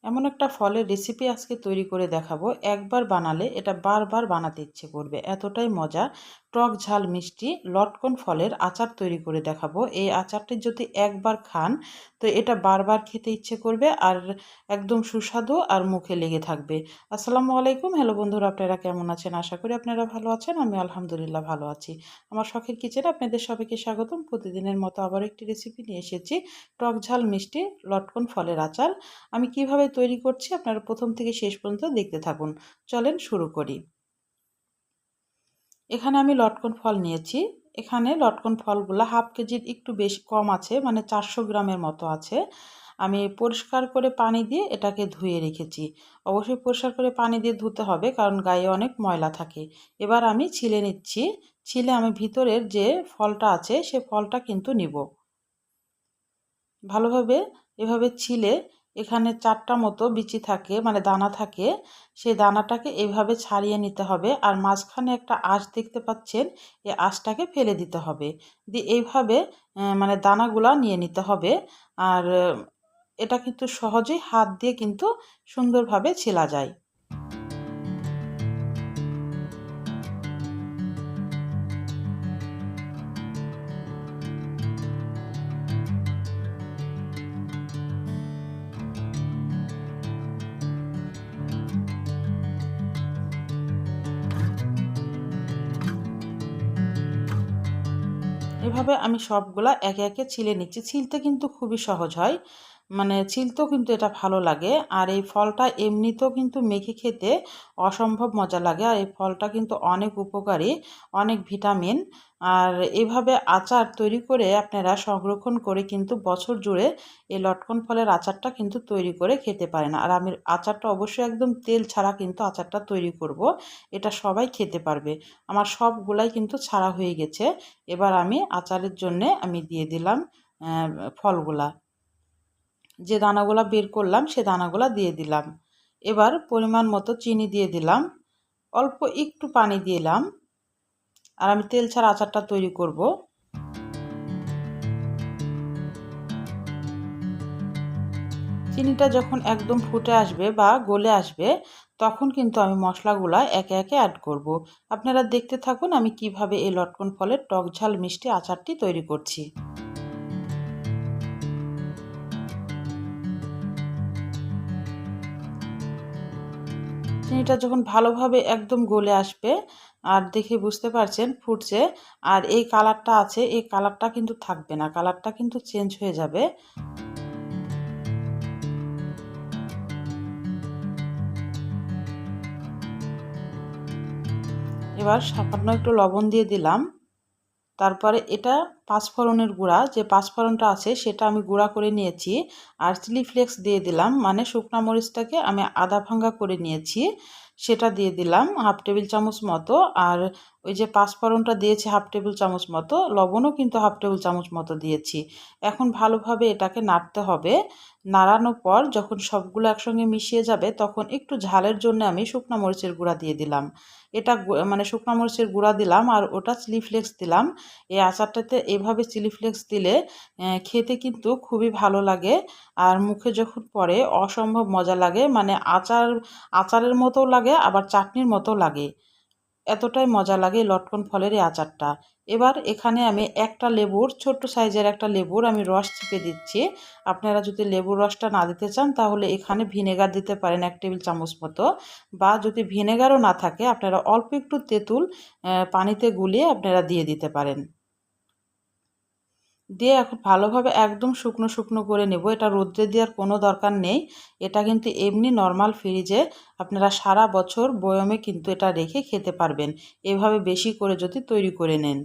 এমন একটা ফলের রেসিপি আজকে তৈরি করে দেখাবো। একবার বানালে এটা বারবার বানাতে ইচ্ছে করবে, এতটাই মজা। টক ঝাল মিষ্টি লটকন ফলের আচার তৈরি করে দেখাবো। এই আচারটি যদি একবার খান তো এটা বারবার খেতে ইচ্ছে করবে, আর একদম সুস্বাদু আর মুখে লেগে থাকবে। আসসালামু আলাইকুম, হ্যালো বন্ধুরা, আপনারা কেমন আছেন? আশা করি আপনারা ভালো আছেন। আমি আলহামদুলিল্লাহ ভালো আছি। আমার শখের কিচেনে আপনাদের সবাইকে স্বাগতম। প্রতিদিনের মতো আবার একটি রেসিপি নিয়ে এসেছি, টক ঝাল মিষ্টি লটকন ফলের আচার। আমি কিভাবে তৈরি করছি আপনারা প্রথম থেকে শেষ পর্যন্ত দেখতে থাকুন। চলেন শুরু করি। এখানে আমি লটকন ফল নিয়েছি। এখানে লটকন ফলগুলো হাফ কেজির একটু বেশি কম আছে, মানে 400 গ্রামের মতো আছে। আমি পরিষ্কার করে পানি দিয়ে এটাকে ধুয়ে রেখেছি। অবশ্যই পরিষ্কার করে পানি দিয়ে ধুতে হবে, কারণ গায়ে অনেক ময়লা থাকে। এবার আমি ছিলে নিচ্ছি। ছিলে আমি ভিতরের যে ফলটা আছে সে ফলটা কিন্তু নিব ভালোভাবে। এভাবে ছিলে এখানে 4টা মতো বিচি থাকে, মানে দানা থাকে। সেই দানাটাকে এইভাবে ছাড়িয়ে নিতে হবে, আর মাঝখানে একটা আঁশ দেখতে পাচ্ছেন, এই আঁশটাকে ফেলে দিতে হবে। দিয়ে এইভাবে মানে দানাগুলা নিয়ে নিতে হবে। আর এটা কিন্তু সহজেই হাত দিয়ে কিন্তু সুন্দরভাবে ছেলা যায়। এভাবে আমি সবগুলা একে একে ছিলে নিচ্ছি। ছিলতে কিন্তু খুবই সহজ হয়, মানে ছিলতেও কিন্তু এটা ভালো লাগে। আর এই ফলটা এমনিতেও কিন্তু মেখে খেতে অসম্ভব মজা লাগে। আর এই ফলটা কিন্তু অনেক উপকারী, অনেক ভিটামিন। আর এভাবে আচার তৈরি করে আপনারা সংরক্ষণ করে কিন্তু বছর জুড়ে এই লটকন ফলের আচারটা কিন্তু তৈরি করে খেতে পারেন। আর আমি আচারটা অবশ্যই একদম তেল ছাড়া কিন্তু আচারটা তৈরি করব, এটা সবাই খেতে পারবে। আমার সবগুলাই কিন্তু ছাড়া হয়ে গেছে। এবার আমি আচারের জন্যে আমি দিয়ে দিলাম ফলগুলা। যে দানাগুলা বের করলাম সে দানাগুলা দিয়ে দিলাম। এবার পরিমাণ মতো চিনি দিয়ে দিলাম, অল্প একটু পানি দিলাম। আর আমি তেল ছাড়া আচারটা তৈরি করব। চিনিটা যখন একদম ফুটে আসবে বা গলে আসবে, তখন কিন্তু আমি মশলাগুলা একে একে অ্যাড করব। আপনারা দেখতে থাকুন আমি কিভাবে এই লটকন ফলের টক ঝাল মিষ্টি আচারটি তৈরি করছি। চিনিটা যখন ভালোভাবে একদম গলে আসবে, আর দেখে বুঝতে পারছেন ফুটছে, আর এই কালারটা আছে, এই কালারটা কিন্তু থাকবে না, কালারটা কিন্তু চেঞ্জ হয়ে যাবে। এবার সামান্য একটু লবণ দিয়ে দিলাম। তারপরে এটা পাঁচফোড়নের গুঁড়া, যে পাঁচফোড়নটা আছে সেটা আমি গুঁড়া করে নিয়েছি। আর চিলি ফ্লেক্স দিয়ে দিলাম, মানে শুকনা মরিচটাকে আমি আধা ভাঙ্গা করে নিয়েছি, সেটা দিয়ে দিলাম হাফ টেবিল চামচ মতো। আর ওই যে পাঁচফোড়নটা দিয়েছি হাফ টেবিল চামচ মতো, লবণও কিন্তু হাফ টেবিল চামচ মতো দিয়েছি। এখন ভালোভাবে এটাকে নাড়তে হবে। নাড়ানোর পর যখন সবগুলো একসঙ্গে মিশিয়ে যাবে, তখন একটু ঝালের জন্য আমি শুকনা মরিচের গুঁড়া দিয়ে দিলাম। এটা মানে শুকনা মরিচের গুঁড়া দিলাম, আর ওটা চিলি ফ্লেক্স দিলাম। এই আচারটাতে এভাবে চিলি ফ্লেক্স দিলে খেতে কিন্তু খুবই ভালো লাগে। আর মুখে যখন পড়ে অসম্ভব মজা লাগে, মানে আচারের মতো লাগে, আবার চাটনির মতো লাগে। এতটাই মজা লাগে এই লটকন ফলের এই আচারটা। এবার এখানে আমি একটা লেবুর, ছোট্ট সাইজের একটা লেবুর আমি রস চিপে দিচ্ছি। আপনারা যদি লেবুর রসটা না দিতে চান তাহলে এখানে ভিনেগার দিতে পারেন 1 টেবিল চামচ মতো। বা যদি ভিনেগারও না থাকে আপনারা অল্প একটু তেঁতুল পানিতে গুলিয়ে আপনারা দিয়ে দিতে পারেন। দিয়ে এখন ভালোভাবে একদম শুকনো শুকনো করে নেব। এটা রোদ্রে দেওয়ার কোনো দরকার নেই। এটা কিন্তু এমনি নর্মাল ফ্রিজে আপনারা সারা বছর বয়মে কিন্তু এটা রেখে খেতে পারবেন, এভাবে বেশি করে যদি তৈরি করে নেন।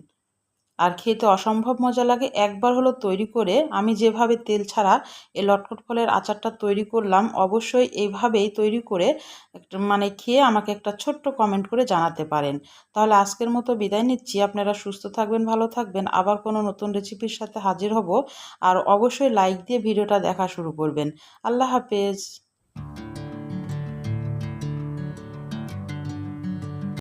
আর খেতে অসম্ভব মজা লাগে। একবার হলো তৈরি করে আমি যেভাবে তেল ছাড়া এই লটকন ফলের আচারটা তৈরি করলাম, অবশ্যই এইভাবেই তৈরি করে মানে খেয়ে আমাকে একটা ছোট্ট কমেন্ট করে জানাতে পারেন। তাহলে আজকের মতো বিদায় নিচ্ছি। আপনারা সুস্থ থাকবেন, ভালো থাকবেন। আবার কোনো নতুন রেসিপির সাথে হাজির হব। আর অবশ্যই লাইক দিয়ে ভিডিওটা দেখা শুরু করবেন। আল্লাহ হাফেজ।